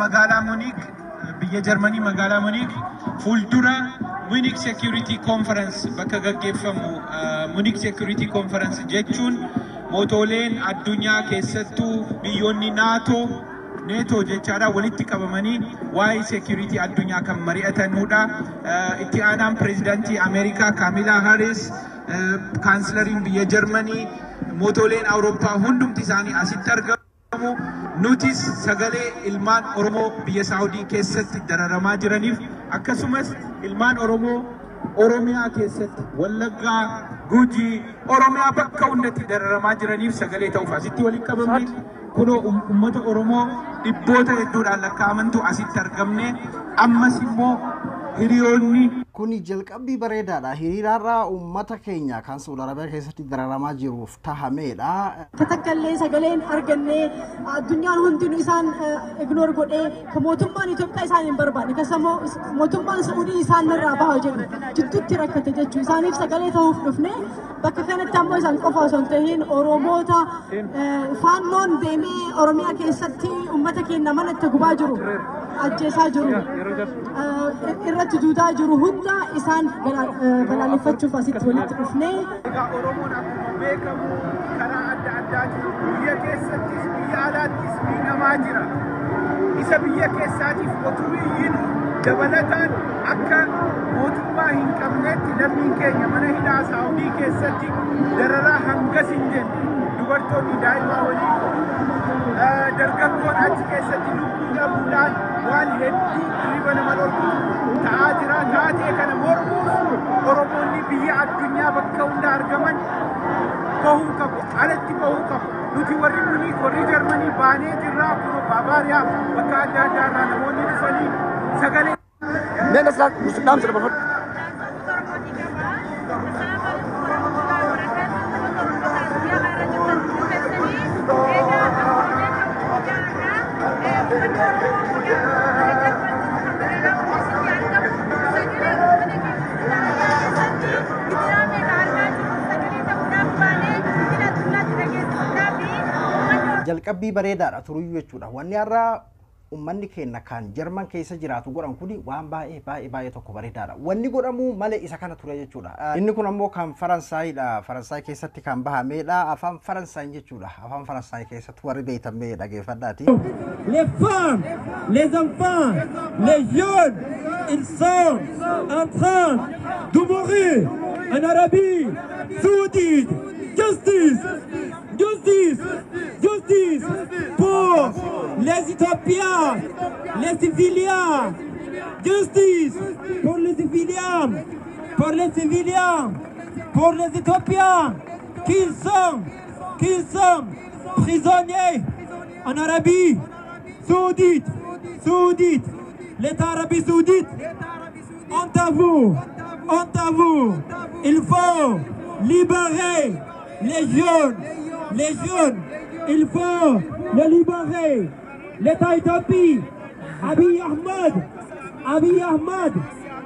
magaalaa Munich biyya Jarmanii magaalaa Munich fuuldura Munich Security Conference bakka gaggeeffamu Munich Security Conference jechuun mootoleen addunyaa keessattuu biyyoonni NATO jechaadha walitti qabamanii waa'ee security addunyaa kan mari'atanudha. Itti aanaan pirezidaantii Ameerikaa Kamala Harris, kaansilariin biyya Jarmanii, mootoleen Awurooppaa hundumti isaanii asitti argamu. Nutis sagalee ilmaan Oromoo biyya Saawudii keessatti dararamaa jiraniif akkasumas ilmaan Oromoo Oromiyaa keessatti Wallaggaa, Gujii, Oromiyaa bakka hundatti dararamaa jiraniif sagalee ta'uuf asitti walitti qabamne. Kuno ummata Oromoo dhibboota hedduudhaan lakkaa'amantu asitti argamne ammas immoo hiriyoonni kuni jalqabbii bareedaadha. Hiriiraarraa uummata keenya kan Saudi Arabiyaa keessatti dararamaa jiruuf tahameedha. Tatakkallee sagaleen arganne addunyaan hundinuu isaan ignoor godhee mootummaan Itoophiyaa isaan hin barbaanne kasamoo mootummaan Saudii isaan irraa bahaa jedhu jidduutti rakkate jechuu isaaniif sagalee ta'uuf dhufne bakka kanatti ammoo isaan qofa osoo hin ta'iin Oromoota faannoon deemee Oromiyaa keessatti uummata keenya manatti gubaa jiru ajjeesaa jiru irratti duudaa jiru hunda isaan balaaleffachuuf asitti walitti dhufne. Oromoon akkuma beekamu karaa adda addaatiin biyya keessattis biyya alaattis miidhamaa jira. Isa biyya keessaatiif otuu iyyinu dabalataan akka mootummaa hin qabneetti lammiin keenya mana hidhaa Saawudii keessatti dararaa hangas hin jenne dubartoonni daa'imaa waliin dargaggoon achi keessatti lubbuu dhabuudhaan waan hedduu hirriba nama dhorku ta'aa jira. Taatee kana mormuuf Oromoonni biyya addunyaa bakka hunda argaman bahuu qabu, alatti bahuu qabu. Nuti warri Munich, warri Jarmanii baanee jirraa kun Baavaariyaa bakka adda addaarraa namoonni dhufanii sagalee. Nena sak muslim sudah jalqabbii bareedaadha turuyyuu jechuudha. Wanni har'a ummanni keenya kan Jarman keessa jiraatu godhan kuni waan baay'ee tokko bareedaadha. Wanni godhamu malee isa kana ture jechuudha. Inni kun ammoo kan Faransaayidha. Faransaay keessatti kan bahameedha. Afaan Faransaay jechuudha. Afaan Faransaay keessatti warri beekamee dhageeffadhaati. Les femmes, les enfants, les jeunes, ils sont en train de mourir en Arabie Saoudite. Justice, justice, justice pour les Éthiopiens, les civiliens. Justice pour les civiliens, pour les civiliens, pour les Éthiopiens qui sont prisonniers en Arabie Saoudite. L'État Arabie Saoudite, honte à vous, il faut libérer les jeunes, il faut les libérer. L'État Éthiopie, Abiy Ahmed,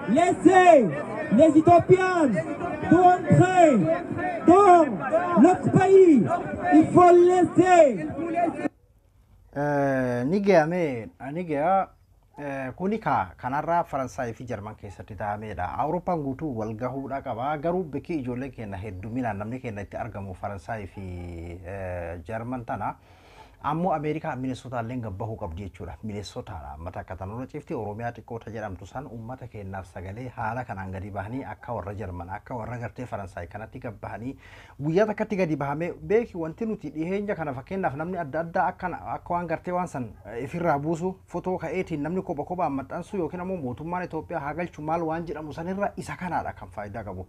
laissez les Éthiopiens d'entrer dans notre pays. Il faut laisser. Nigea kuni kanarraa Faransaay fi Jarman keessatti ta'ameedha. Awurooppaan guutuu wal gahuudha qaba. Garuu bakki ijoollee keenya hedduminaan namni keenya itti argamu Faransaay fi Jarman tana. Ammoo Ameerikaa Mineesotaalleen gabbahuu qabdi jechuudha. Mineesotaadha. Mata akka tanurra cifti Oromiyaa xiqqoota jedhamtu san uummata keenyaaf sagalee haala kanaan gadi bahanii akka warra Jarman akka warra gartee Faransaay kanatti gabbahanii guyyaa takkatti gadi bahame beeki wanti nuti dhiheenya kana fakkeenyaaf namni adda addaa akka waan gartee waan san ifirraa buusu fotoo ka'eetiin namni kophaan maxxansu yookiin ammoo mootummaan Itoophiyaa haa galchu maal waan jedhamu sanirra isa kanaadha kan faayidaa qabu.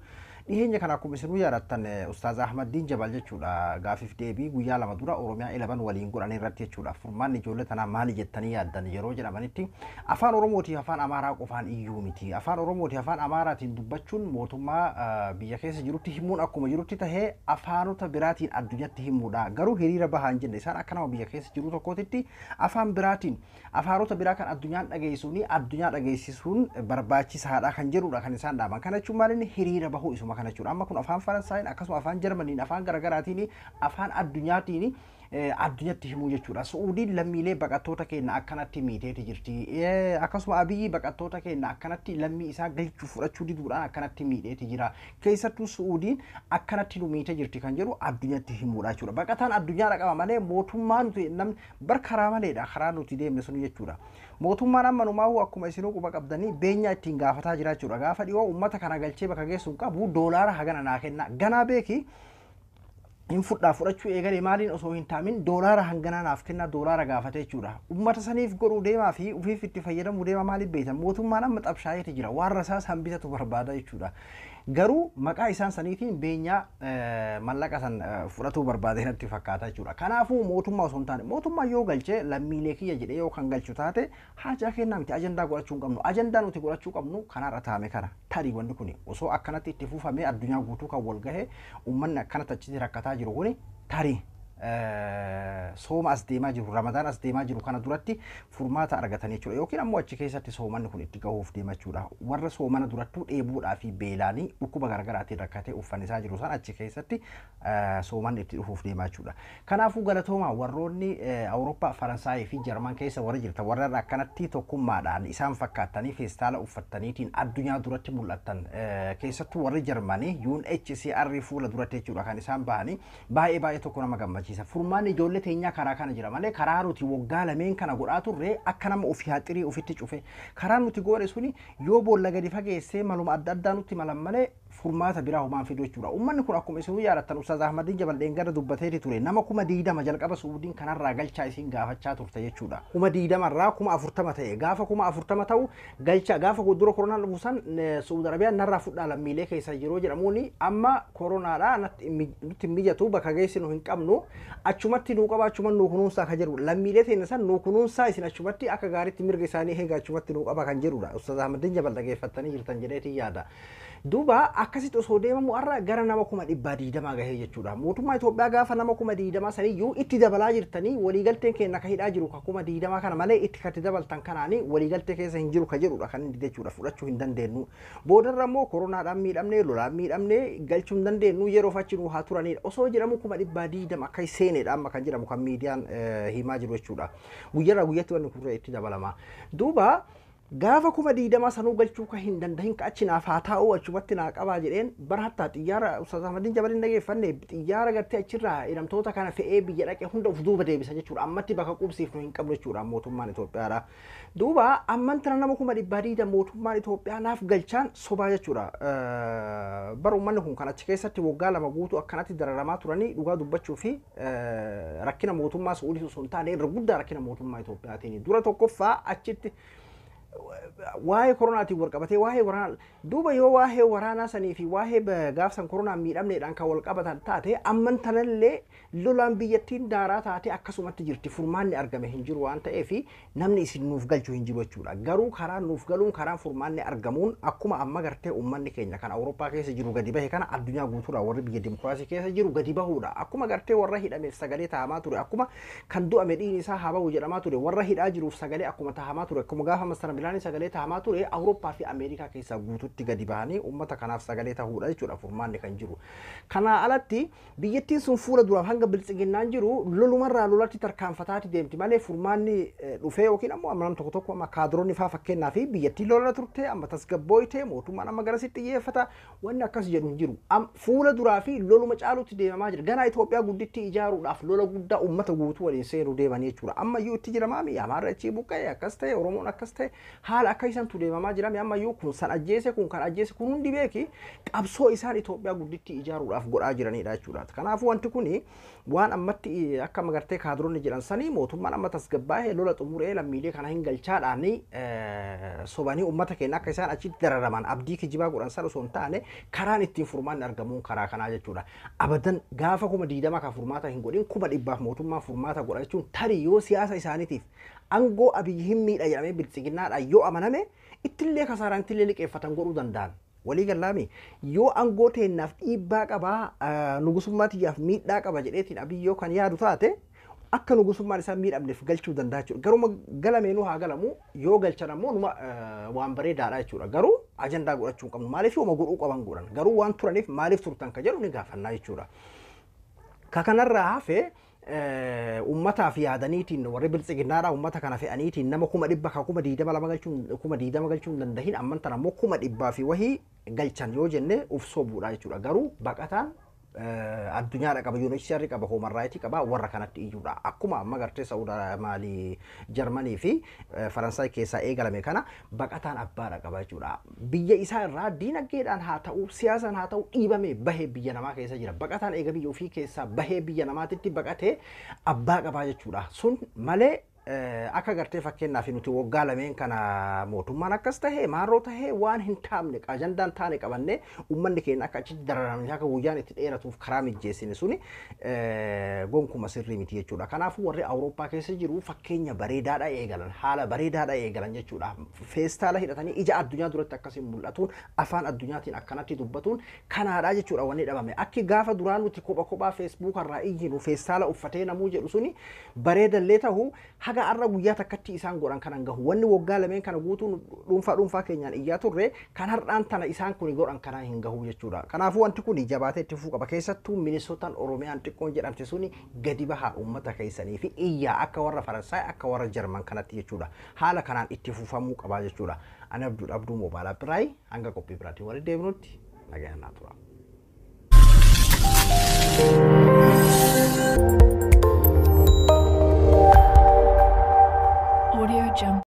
Dhiheenya kana akkuma isinuu yaadattan Ustaaz Ahmadiin Jabal jechuudha gaafiif deebii guyyaa lama dura Oromiyaa 11 waliin godhan irratti jechuudha. Furmaanni ijoollee tanaa maali jettanii yaaddan yeroo jedhamanitti afaan Oromootii afaan Amaaraa qofaan iyyuu miti. Afaan Oromootii afaan Amaaraatiin dubbachuun mootummaa biyya keessa jirutti himuun akkuma jirutti tahee afaanota biraatiin addunyatti himuudha. Garuu hiriira bahaan jenne isaan akka nama biyya keessa jiru tokkootitti afaan biraatiin afaanota biraa kan addunyaan dhageessisuun addunyaa dhageessisuun barbaachisaadha kan jedhudha kan isaan dhaaban. Kana jechuun maalinni hiriira bahuu isuma kana jechuudha. Amma kun afaan Faransaayii akkasuma afaan Jarmaniin afaan garaagaraatiin afaan addunyaatiin addunyatti himuu jechuudha. Suudiin lammiilee baqattoota keenya akkanatti miiteeti jirti. Akkasuma Abiyyi baqattoota keenya akkanatti lammii isaa galchuu fudhachuu diduudhaan akkanatti miidheeti jira. Keessattuu Suudiin akkanatti nu miite jirti kan jedhu addunyatti himuudha jechuudha. Baqataan addunyaa qaba malee mootummaan nuti namni barkaraa maleedha karaa nuti deemne sun jechuudha. Mootummaan amma numaa akkuma isinuu quba qabdanii beenyaa ittiin gaafataa jira jechuudha. Gaafa dhiyoo uummata kana galchee bakka geessuun qabu doolaara hagana naa kenna. Ganaa beeki in fudhachuu eegalee maaliin osoo hin taamin doolaara hangana naaf kenna doolaara gaafate jechuudha. Uummata saniif godhuu deemaa fi ufiif itti fayyadamuu deema maaliif beektan mootummaan amma xabshaayeeti jira waan rasaas hambisatu barbaada jechuudha. Garuu maqaa isaan saniitiin beenyaa mallaqa san fudhatuu barbaade natti fakkaata jechuudha. Kanaafuu mootummaa osoo hin taane mootummaa yoo galchee lammiilee kiyya jedhee yoo kan galchu taate haajaa kennaa miti ajandaa godhachuu hin qabnu. Ajandaa nuti godhachuu qabnu kanarra taame kana tarii wanni kun osoo akkanatti itti fufamee addunyaa guutuu kan wal gahee uummanni akkanatti achitti rakkataa jiru kun tarii sooma as deemaa jiru ramadaan as deemaa jiru kana duratti furmaata argatanii jechuudha yookiin ammoo achi keessatti soomanni kun itti gahuuf deema jechuudha warra soomana durattuu dheebuudhaa fi beelaanii dhukkuba garaagaraatiin rakkatee uffannisaa jiru san achi keessatti soomanni itti dhufuuf deema jechuudha. Kanaafuu galatoomaa warroonni Awurooppaa Faransaayii fi Jarman keessa warra jirtan warra akkanatti tokkummaadhaan isaan fakkaatanii feestaala uffattaniitiin addunyaa duratti mul'attan keessattuu warri Jarmanii UNHCR fuula duratti jechuudha kan isaan bahanii baay'ee tokko nama gammachiisa. Furmaanni ijoollee teenyaa karaa kana jira malee karaa nuti waggaa lameen kana godhaa turre akka nama ofii haaxirii ofitti cufe karaa nuti godhe suni yoo boolla gadi fageessee maluma adda addaa nutti malan malee furmaata biraa humaan fiduu jechuudha. Uummanni kun akkuma isin yaadattan Ustaaz Ahmadiin Jabaldeen gara dubbateeti ture nama 20 jalqaba Suudiin kanarraa galchaa isin gaafachaa turte jechuudha. 20 irraa 40 ta'e gaafa 40 ta'u galchaa gaafa dura koronaan dhufuusan Suudi Arabiyaan narraa fudhaa lammiilee keessa yeroo jedhamuuni amma koronaadhaa nutti mijatu bakka geessinu hin qabnu achumatti nuu qaba achuma nuu kunuunsaa kan jedhu lammiilee teenya san nuu kunuunsaa isin achumatti akka gaariitti mirga isaanii eegaa achumatti nuu qaba kan jedhudha. Ustaaz Ahmadiin Jabal dhageeffattanii jirtan jedheetii yaada. Duuba akkasitti osoo deemamu har'a gara nama 120 gahee jechuudha. Mootummaa Itoophiyaa gaafa nama 120 saniyyuu itti dabalaa jirtanii waliigalteen keenya ka hidhaa jiru ka 120 kana malee itti katti dabaltan kanaanii waliigaltee keessa hin jiru ka jedhudha kan inni jechuudha fudhachuu hin dandeenyu. Boodarra immoo koronaadhaan miidhamnee lolaan miidhamnee galchuu hin dandeenyu yeroo fachinuu haa turanidha. Osoo jedhamu 120 akka seenedha amma kan jedhamu kan miidiyaan himaa jiru jechuudha. Guyyaarraa guyyatti wanni kun itti dabalama. Duuba gaafa 120 sanuu galchuu ka hin dandahin ka achi naaf haa taa'u achumatti naa qabaa jedheen bara hattaa xiyyaara Ustaaz Ahmadiin Jabaliin dhageeffanne xiyyaara gartee achirraa hidhamtoota kana fe'ee biyya dhaqee hunda of duuba deebisa jechuudha. Ammatti bakka qubsiifnu hin qabnu jechuudha mootummaan Itoophiyaadha. Duuba amman tana nama 120 mootummaan Itoophiyaa naaf galchaan sobaa jechuudha. Bara uummanni kun kan achi keessatti waggaa 2 guutuu akkanatti dararamaa turanii dhugaa dubbachuu fi rakkina mootummaa Suudii osoo hin taane irra guddaa rakkina mootummaa Itoophiyaatiin dura tokkoffaa achitti waa'ee koronaatiin wal qabatee waa'ee waraanaa duuba yoo waa'ee waraanaa sanii fi waa'ee gaafsan koronaan miidhamneedhaan kan wal qabatan taate amman tanallee lolaan biyyattiin daaraa taate akkasumatti jirti furmaanni argame hin jiru waan ta'eef namni isin nuuf galchuu hin jiru jechuudha. Garuu karaa nuuf galuun karaan furmaanni argamuun akkuma amma gartee uummanni keenya kan Awurooppaa keessa jiru gadi bahe kana addunyaa guutuudhaan warri biyya dimokiraasii keessa jiru gadi bahuudha. Akkuma gartee warra hidhameef sagalee taa'amaa ture akkuma kan du'ame dhiigni isaa haa bahu jedhamaa ture warra hidhaa jiruuf sagalee akkuma taa'amaa ture akkuma gaafa masara bilaanii sagalee taa'amaa ture Awurooppaa fi Ameerikaa keessa guututti gadi bahanii uummata kanaaf sagalee ta'uudha jechuudha furmaanni kan jiru. Kana alatti biyyattiin sun fuula duraaf hanga biltsiginnaan jiru lolumarraa lolatti tarkaanfataati deemti malee furmaanni dhufee yookiin ammoo amma tokko tokko amma kaadroonni faa fakkeenyaa fi biyyattiin lola turte amma tasgabbooyte mootummaan amma garasitti xiyyeeffata wanni akkas jedhu hin jiru. Fuula duraa fi loluma caalutti deemamaa jira. Ganaa Itoophiyaa gudditti ijaaruudhaaf lola guddaa uummata guutuu waliin seenuu deemanii jechuudha. Amma iyyuu itti jiramaa mi Amaarri achii buqqa'e akkas ta'e Oromoon akkas ta'e haala akka isaan deemamaa jira amma iyyuu kun san ajjeese kun kan ajjeese kun hundi beeki qabsoo isaan Itoophiyaa gudditti ijaaruudhaaf godhaa jiranidha jechuudha. Kanaafuu wanti kun waan ammatti akka magartee kaadroonni jedhan sanii mootummaan amma tasgabbaa'ee lola xumuree lammiilee kana hin galchaadhaan sobanii uummata keenya akka isaan achitti dararaman abdii kijibaa godhan san osoo hin taane karaan ittiin furmaanni argamuun karaa kanaa jechuudha. Abadan gaafa 20 kan furmaata hin godhin 100 mootummaan furmaata godha jechuun tarii yoo siyaasa isaaniitiif aangoo Abiyyi hin miidha jedhamee biltsiginnaadhaan yoo amaname ittillee kasaaraan ittillee liqeeffatan godhuu danda'an. Walii gallaami yoo aangoo teennaaf dhiibbaa qabaa nugusummaatiyaaf miidhaa qaba jedheetiin Abiyyoo kan yaadu taate akka nugusummaan isaa miidhamneef galchuu danda'a jechuudha. Garuu galameenuu haa galamu yoo galchan ammoo numa waan bareedaadha jechuudha. Garuu ajandaa godhachuu hin qabnu maaliif yooma godhuu qaban godhan garuu waan turaniif maaliif turtan ka jedhu ni gaafannaa jechuudha. Ka kanarraa hafee ummata fi yaadaniitiin warri biltsiginnaadha ummata kana fe'aniitiin nama kuma dhibba ka kuma diidama lama galchuun kuma diidama galchuun dandahin amman tana immoo kuma dhibbaa fi wahii galchan yoo jenne uf sobuudha jechuudha garuu baqataan addunyaadha qaba UNHCR qaba Human Rights qaba warra kanatti iyyuudha akkuma amma gartee Saudi Mali Germany fi Faransaay keessaa eegalame kana baqataan abbaadha qaba jechuudha biyya isaa irraa diinagdeedhaan haa ta'u siyaasaan haa ta'u dhiibame bahee biyya namaa keessa jira baqataan eega biyya ofii keessaa bahee biyya namaatitti baqatee abbaa qaba jechuudha sun malee akka gartee fakkeenyaaf nuti waggaa lameen kana mootummaan akkas tahee maarroo tahee waan hin taamne ajandaan taane qabannee uummanni keenya akka achitti dararamee akka guyyaan itti dheeratuuf karaa mijjeessine suni gonkuma sirrii miti jechuudha. Kanaafuu warri Awurooppaa keessa jiru fakkeenya bareedaadha eegalan haala bareedaadha eegalan jechuudha. Feestaala hidhatanii ija addunyaa duratti akkasiin mul'atuun afaan addunyaatiin akkanatti dubbatuun kanaadha jechuudha wanni dhabame. Akki gaafa duraan nuti kophaa Facebook irraa iyyinu feestaala uffatee namuu jedhu suni bareedallee ta'uu haga arra guyyaa takkatti isaan godhan kanan gahu wanni waggaa lameen kana guutuun dhuunfaa keenyaan iyyaa turre kan har'aan tana isaan kun godhan kana hin gahu jechuudha. Kanaafuu wanti kun jabaatee itti fufuu qaba keessattuu Minisootaan Oromiyaan xiqqoon jedhamte suni gadi bahaa uummata keessanii fi iyyaa akka warra Faransaay akka warra Jarman kanatti jechuudha. Haala kanaan itti fufamuu qaba jechuudha. Ani Abduu Moobaalaa Biraay hanga qophii biraatiin walitti deebinutti nagayaan naa tura.